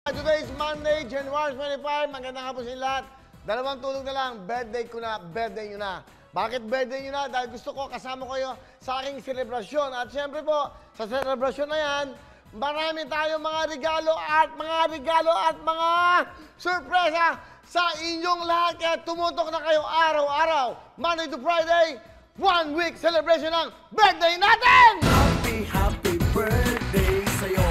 Today is Monday, January 25. Magandang hapon sa lahat. Dalawang tulog na lang, birthday ko na, birthday nyo na. Bakit birthday nyo na? Dahil gusto ko kasama kayo sa aking selebrasyon. At syempre po, sa selebrasyon na yan, marami tayong mga regalo at mga sorpresa sa inyong lahat. Kaya tumutok na kayo araw-araw, Monday to Friday, 1 week celebration ng birthday natin! Happy birthday sa'yo.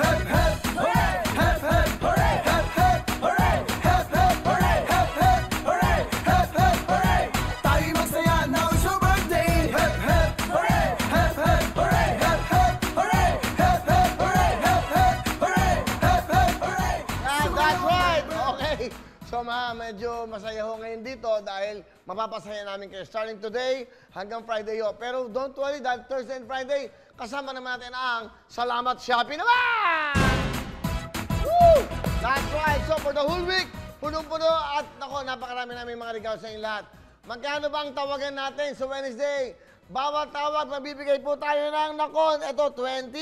Hep, hep, hooray! Hep, hep, hooray! Hep, hep, hooray! Hep, hep, hooray! Hep, hep, hooray! Hep, hep, hooray! Tayo magsaya, now it's your birthday! Hep, hep, hooray! Hep, hep, hooray! Hep, hep, hooray! Hep, hep, hooray! Hep, hep, hooray! Hep, hep, hooray! That's right! Okay. So medyo masaya ho ngayon dito dahil mapapasaya namin kayo starting today hanggang Friday ho. Pero don't worry dahil Thursday and Friday, kasama naman natin ang Salamat Shopee naman! Woo! That's right! So for the whole week, punong-puno at nako, napakarami namin mga regalo sa inyong lahat. Magkano ba ang tawagan natin sa Wednesday? Bawat tawag, mabibigay po tayo ng nakon. Ito, 20,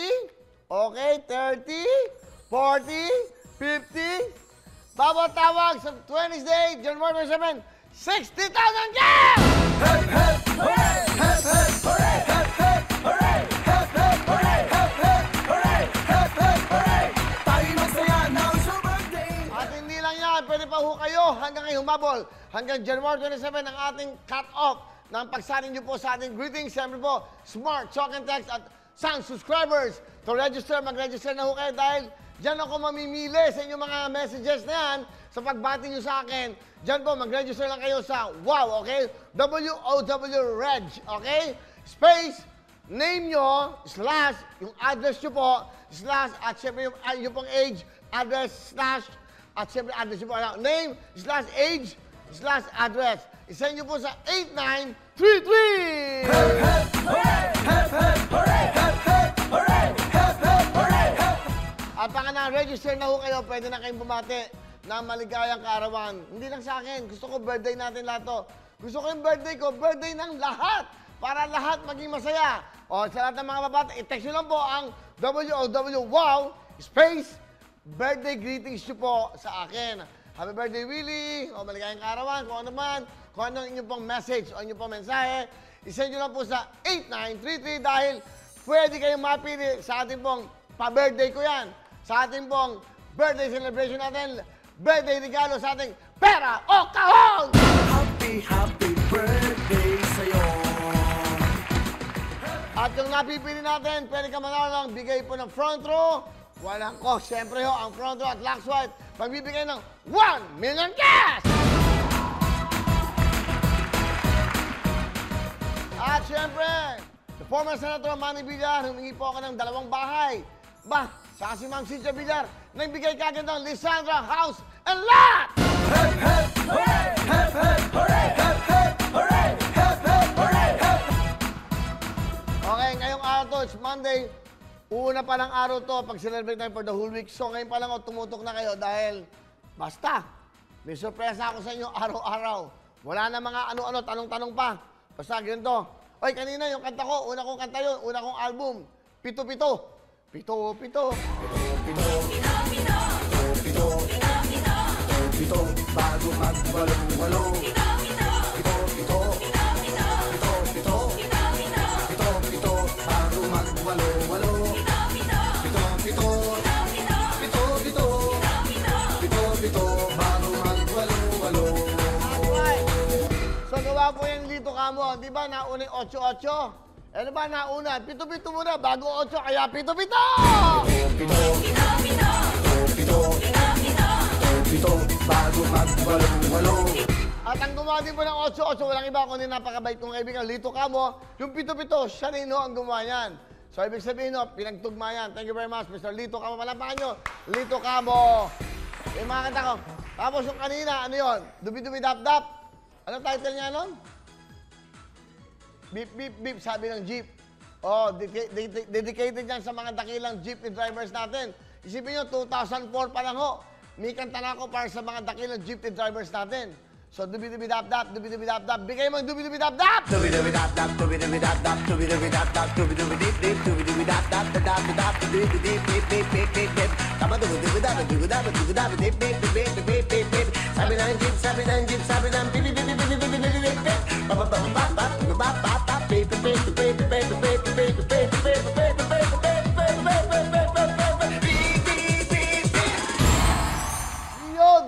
okay, 30, 40, 50, bawat tawag sa Wednesday, January 27, 60,000 cash! Hep, hep, hooray! Hep, hep, hooray! Hep, hep, hooray! Hep, hep, hooray! Hep, hep, hooray! Hep, hep, hooray! Tayo magsaya, now it's your birthday! At hindi lang yan, pwede pa ho kayo hanggang kayo humabol. Hanggang January 27 ang ating cut-off ng pagsanin nyo po sa ating greetings. Siyempre po, Smart, Talk and Text at Sun subscribers. To register, mag-register na ho kayo dahil diyan ako mamimili sa inyong mga messages na yan sa pagbati nyo sa akin. Diyan po, mag-register lang kayo sa WOW, okay? WOW-REG, okay? Space, name nyo, slash, yung address nyo po, slash, at syempre yung pong age, address, slash, at syempre address nyo po. Name, slash, age, slash, address. Isend nyo po sa 8933! Hep, hep, hooray! Hep, hep, hooray! Hep, hep, hooray! Hep, hep, hooray! Hep, At baka na-register na ho kayo, pwede na kayong bumati ng maligayang kaarawan. Hindi lang sa akin, gusto ko birthday natin lahat to. Gusto ko yung birthday ko, birthday ng lahat. Para lahat maging masaya. O sa lahat ng mga babata, i-text nyo lang po ang WOW space birthday greetings nyo po sa akin. Happy birthday, Willie! O maligayang kaarawan, kung ano man, kung ano inyong pong message o inyong pong mensahe, isend nyo lang po sa 8933 dahil pwede kayong mapili sa ating pong pa-birthday ko yan. Sa ating pong birthday celebration natin, birthday regalo sa ating pera o kahon! happy, happy birthday sa'yo. At yung napipili natin, pwede ka manalo ng bigay po ng front row. Walang ko, siyempre ho, ang front row at Lux White, magbibigay ng 1 million cash! At siyempre, the former Senator Manny Villar, humingi po ako ng 2 bahay. Saka si Ma'am Cynthia Villar, nagbigay kagad ng Lisandra House and Lot! Hep, hep, hooray! Hep, hep, hooray! Hep, hep, hooray! Hep, hep, hooray! Hep, Okay, ngayong araw to, it's Monday. Una pa lang araw to, pag-celebrate tayo for the whole week. So ngayon pa lang tumutok na kayo dahil basta, may sorpresa ako sa inyo araw-araw. Wala na mga ano-ano, tanong-tanong pa. Basta ganito. Oy, kanina yung kanta ko, una kong kanta yun, una kong album, Pito-Pito. Pito-Pito. Pito, bago magwalo-walo. Pito, pito, bago magwalo-walo. Pito, bago magwalo-walo. Alright. So gawa po yung Lito Kamo. Di ba nauna yung 8-8? Ano ba nauna? Pito-Pito muna, bago 8, kaya Pito-Pito! Pito, bago magwalo-walo. At ang gumawa din po ng 8-8, walang iba kundi napakabait kong kaibigan, Lito Kamo. Yung Pito-Pito, siya rin ho ang gumawa yan. So ibig sabihin ho, pinagtugma yan. Thank you very much, Mr. Lito Kamo. Palapakan nyo, Lito Kamo. Yung mga kanta ko. Tapos yung kanina, ano yun? Dubi-dubi-dap-dap. Ano title niya nun? Beep, beep, beep, sabi ng jeep. Oh, dedicated yan sa mga dakilang jeepney drivers natin. Isipin nyo, 2004 pa lang ho. May kanta na ako para sa mga dakilang jeepney drivers natin. So, dubi-dubi-dap-dap, dubi-dubi-dap-dap. Bigay mo ang dubi-dubi-dap-dap! Dubi-dubi-dap-dap, dubi-dubi-dap-dap, dubi-dubi-dap-dap, dubi-dubi-dip-dip, dubi-dubi-dap-dap, da-dap-da-dap, dubi-dubi-dip-dip-dip-dip-dip. Sabi ng jeep, sabi ng jeep, sabi ng bip, bip, bip, bip, bip, bip, bip, bip, bip. Yun!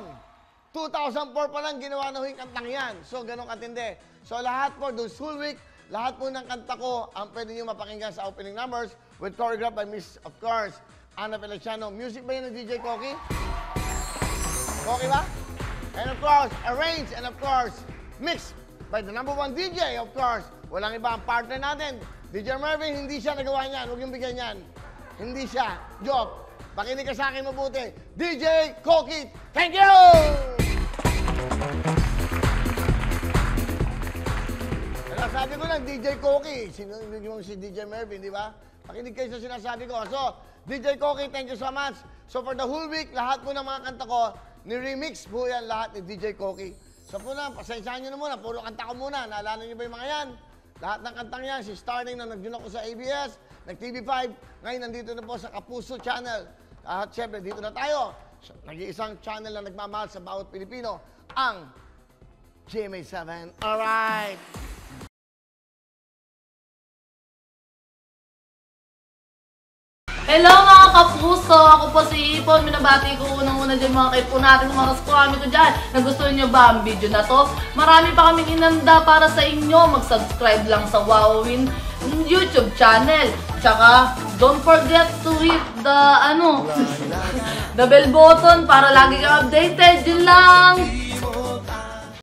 2004 pa lang ginawa na ho yung kantang yan. So, ganun katindi. So, lahat po, those whole week, lahat po ng kanta ko, ang pwede nyo mapakinggan sa opening numbers with choreographed by Miss, of course, Ana Feliciano. Music ba yun ng DJ Koki? Koki ba? And of course, arranged and of course, mixed by the #1 DJ, of course. Walang iba ang partner natin. DJ Mervin, hindi siya nagawa niyan. Huwag yung bigyan niyan. Hindi siya. Joke. Pakinig ka sa akin mabuti. DJ Koki, thank you! Sabi ko lang, DJ Koki. Sinunod yung si DJ Mervin, di ba? Pakinig kayo sa sinasabi ko. So, DJ Koki, thank you so much. So, for the whole week, lahat po ng mga kanta ko, ni-remix po yan lahat ni DJ Koki. So, po na, pasensyahan nyo na muna. Puro kanta ko muna. Naalala nyo ba yung mga yan? Lahat ng kantang yan, si Starting na nag-jun ako sa ABS, nag-TV5. Ngayon, nandito na po sa Kapuso Channel. At syempre, dito na tayo. Nag-iisang channel na nagmamahal sa bawat Pilipino, ang GMA7. Alright! Hello mga kapuso! Ako po si Ipon. Minabati ko unang-una dyan mga kaipo natin, mga kaskwami ko dyan. Nagustuhan nyo ba ang video na to? Marami pa kaming inanda para sa inyo. Mag-subscribe lang sa Wowin YouTube channel. Tsaka, don't forget to hit the, the bell button para lagi kang updated. Yun lang!